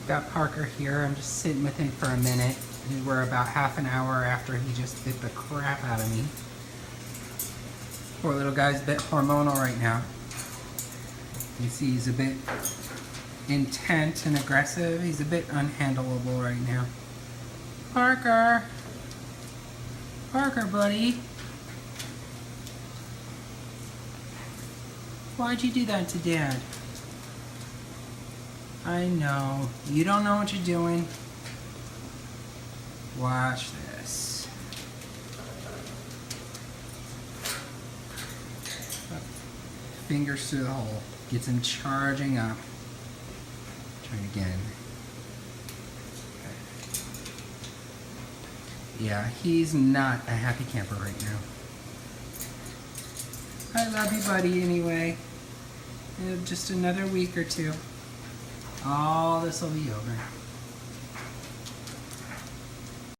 Got Parker here. I'm just sitting with him for a minute. We're about half an hour after he just bit the crap out of me. Poor little guy's a bit hormonal right now. You see he's a bit intent and aggressive. He's a bit unhandleable right now. Parker! Parker, buddy! Why'd you do that to Dad? I know. You don't know what you're doing. Watch this. Fingers through the hole. Gets him charging up. Try it again. Yeah, he's not a happy camper right now. I love you, buddy, anyway. Just another week or two. All this will be over.